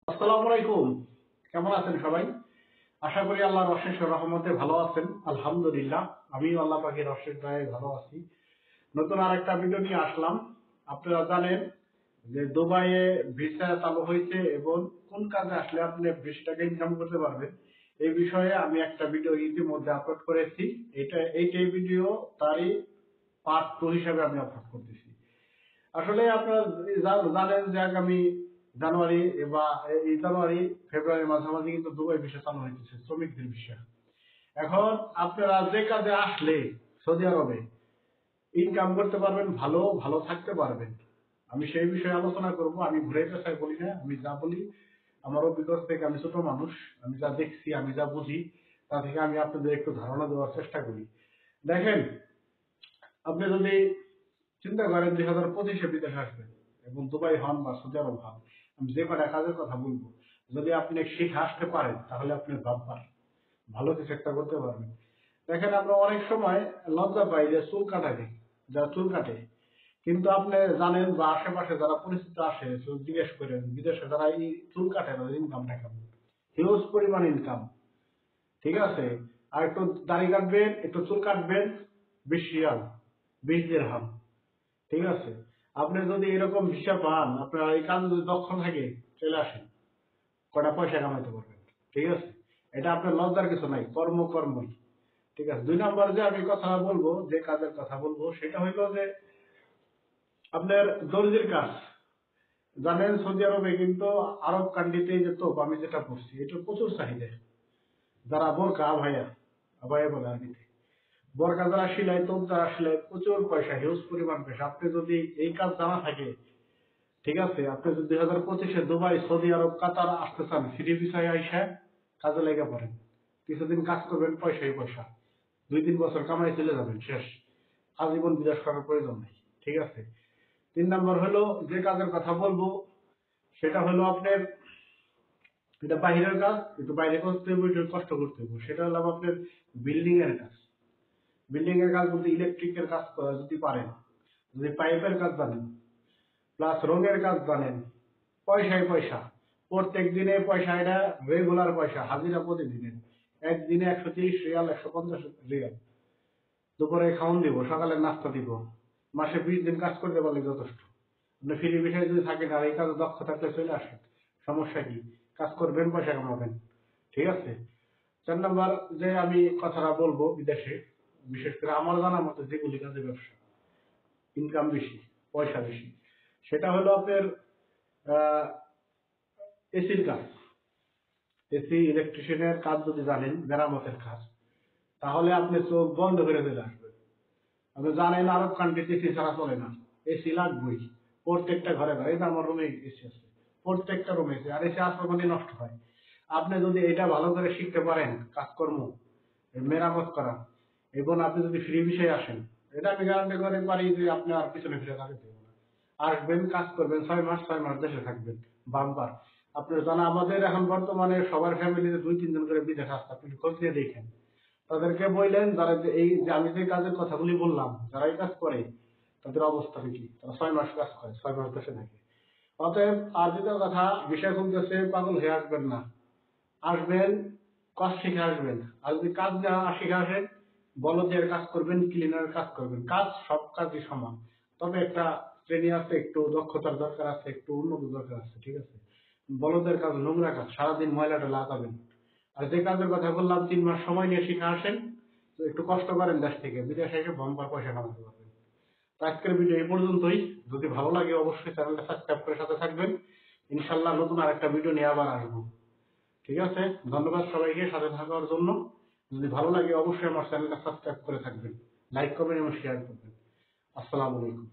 আসসালামু আলাইকুম। কেমন আছেন সবাই? আশা করি আল্লাহর অশেষ রহমতে ভালো আছেন। আলহামদুলিল্লাহ আমিও আল্লাহ পাকের অশেষ দয়ায় ভালো আছি। নতুন আরেকটা ভিডিও নিয়ে আসলাম। আপনারা জানেন যে দুবাইয়ে ভিসা চালু হয়েছে এবং কোন কাজে আসলে আপনি বেশি টাকা ইনকাম করতে পারবেন এই বিষয়ে আমি একটা ভিডিও ইতিমধ্যে আপলোড করেছি। এইটাই ভিডিও তারই পার্ট 2 হিসাবে আমি আপলোড করতেছি। আসলে আপনারা জানেন যে আগামী জানুয়ারি বা এই জানুয়ারি ফেব্রুয়ারির মাঝামাঝি কিন্তু দুবাই ভিসা চালু হইতেছে, শ্রমিকদের ভিসা। এখন আপনারা যে কাজে আসলে সৌদি আরবে ইনকাম করতে পারবেন, ভালো ভালো থাকতে পারবেন, আমি সেই বিষয়ে আলোচনা করব। আমি ঘুরে পেশায় বলি না, আমি যা বলি আমার অভিজ্ঞতা থেকে, আমি ছোট মানুষ, আমি যা দেখছি, আমি যা বুঝি তা থেকে আমি আপনাদের একটু ধারণা দেওয়ার চেষ্টা করি। দেখেন, আপনি যদি চিন্তা করেন 2025-এ বিদেশে আসবেন এবং দুবাই হন বা সৌদি আরব হন, আমি যে কটা কাজের কথা বলবো, যদি আপনি শিখে আসতে পারেন তাহলে আপনি বাম্পার ভালো কিছু একটা করতে পারবেন। দেখেন, আমরা অনেক সময় লজ্জা পাই যে চুল কাটাতে, যারা চুল কাটে, কিন্তু আপনি জানেন বা আশেপাশে যারা পরিচিত আসে জিজ্ঞেস করেন বিদেশে যারা এই চুল কাটে তাদের ইনকামটা কেমন, হিউজ পরিমাণ ইনকাম। ঠিক আছে? আর একটু দাড়ি কাটবেন, একটু চুল কাটবেন, 20 রিয়াল, 20 দিরহাম। ঠিক আছে? আপনি যদি এরকম ভিসা পান, আপনার এই কাজ যদি দক্ষ থাকে, চলে আসেন, কটা পয়সা কামাইতে পারবেন। ঠিক আছে? এটা আপনার লজ্জার কিছু নাই, কর্মই। ঠিক আছে? 2 নম্বর যে আমি কথা বলবো, যে কাজের কথা বলবো, সেটা হইলো যে আপনার দর্জির কাজ। জানেন সৌদি আরবে কিন্তু আরব কান্ট্রিতে যে তোপ আমি যেটা পড়ছি, এটা প্রচুর চাহিদা। যারা বোরকা আবায়া বলে আরবিতে, বোরকা যারা সিলাই, তোপ যারা সিলাই, প্রচুর পয়সা, হিউজ পরিমাণ পয়সা। আপনি যদি এই কাজ জানা থাকে, ঠিক আছে, আপনি যদি 2025-এ দুবাই, সৌদি আরব, কাতার আসতে চান, ফ্রি ভিসায় আইসা কাজে লেগে পড়েন। কিছুদিন কাজ করবেন, পয়সাই পয়সা, 2-3 বছর কামাই চলে যাবেন, শেষ। আজীবন বিদেশ করার প্রয়োজন নেই। ঠিক আছে? 3 নম্বর হলো যে কাজের কথা বলবো, সেটা হলো আপনার, এটা বাহিরের কাজ, একটু বাইরে করতে হবে, একটু কষ্ট করতে হবে। সেটা হলো আপনার বিল্ডিং এর কাজ। বিল্ডিং এর কাজ বলতে ইলেকট্রিকের কাজ করা যদি পারেন, যদি পাইপের কাজ জানেন, প্লাস রঙের কাজ জানেন, পয়সায় পয়সা। প্রত্যেক দিনে পয়সা, এটা রেগুলার পয়সা, হাজিরা প্রতিদিনের। একদিনে 130 রিয়াল, 150 রিয়াল। দুপুরে খাওয়ান দিব, সকালে নাস্তা দিব। মাসে 20 দিন কাজ করতে পারলে যথেষ্ট। আপনি ফ্রি বিষয়ে যদি থাকেন আর এই কাজে দক্ষ থাকলে চলে আসেন, সমস্যা কি? কাজ করবেন, পয়সা কামাবেন। ঠিক আছে? 4 নাম্বার যে আমি কথাটা বলবো, বিদেশে বিশেষ করে আমার জানা মতো যেগুলি কাজে ব্যবসা ইনকাম বেশি, পয়সা বেশি, সেটা হলো আপনার এসির কাজ। এসি ইলেকট্রিশিয়ানের কাজ যদি জানেন, মেরামতের কাজ, তাহলে আপনি চোখ বন্ধ করে চলে আসবেন। আপনি জানেন আরব কান্ট্রিতে এসি ছাড়া চলে না, এসি লাগবেই। প্রত্যেকটা ঘরে ঘরে, এই যে আমার রুমে এসি আছে, প্রত্যেকটা রুমে এসি, আর এসি আসলে মানে নষ্ট হয়। আপনি যদি এটা ভালো করে শিখতে পারেন, কাজকর্ম মেরামত করা, এবং আপনি যদি ফ্রি বিষয়ে আসেন, এটা আমি গ্যারান্টি করে পারি যে আপনি আর পিছনে ফিরে থাকতে হবে না। আসবেন, কাজ করবেন, 6 মাস দেশে থাকবেন, বাম্পার। আপনার জানা, আমাদের এখন বর্তমানে সবার ফ্যামিলিতে 2-3 জন করে বিদেশ আসছে, আপনি খোঁজ নিয়ে দেখেন। তাদেরকে বললেন, যারা এই যে আমি যে কাজের কথাগুলি বললাম, যারা এই কাজ করে তাদের অবস্থা কি? তারা 6 মাস কাজ করে, 6 মাস দেশে থাকে। অতএব আর যেটা কথা, বিষয় খুলতেছে, পাগল হয়ে আসবেন না। আসবেন, কাজ শিখে আসবেন। আর যদি কাজ না শিখে আসেন, বলদের কাজ করবেন, ক্লিনারের কাজ করবেন, কাজ সব কাজই সমান। তবে একটা শ্রেণী আছে, একটু দক্ষতার দরকার আছে, একটু উন্নত দরকার আছে। ঠিক আছে? বলদের কাজ নোংরা কাজ, সারাদিন ময়লাটা লাগাবেন। আর যে কাজের কথা বললাম, 3 মাস সময় নিয়ে শিখে আসেন, তো একটু কষ্ট করেন, দেশ থেকে বিদেশে এসে বাম্পার পয়সা কামাতে পারবেন। তো আজকের ভিডিও এই পর্যন্তই। যদি ভালো লাগে অবশ্যই চ্যানেলটা সাবস্ক্রাইব করে সাথে থাকবেন। ইনশাল্লাহ নতুন আরেকটা ভিডিও নিয়ে আবার আসবো। ঠিক আছে? ধন্যবাদ সবাইকে সাথে থাকার জন্য। যদি ভালো লাগে অবশ্যই আমার চ্যানেলটা সাবস্ক্রাইব করে থাকবেন, লাইক করবেন এবং শেয়ার করবেন। আসসালামু আলাইকুম।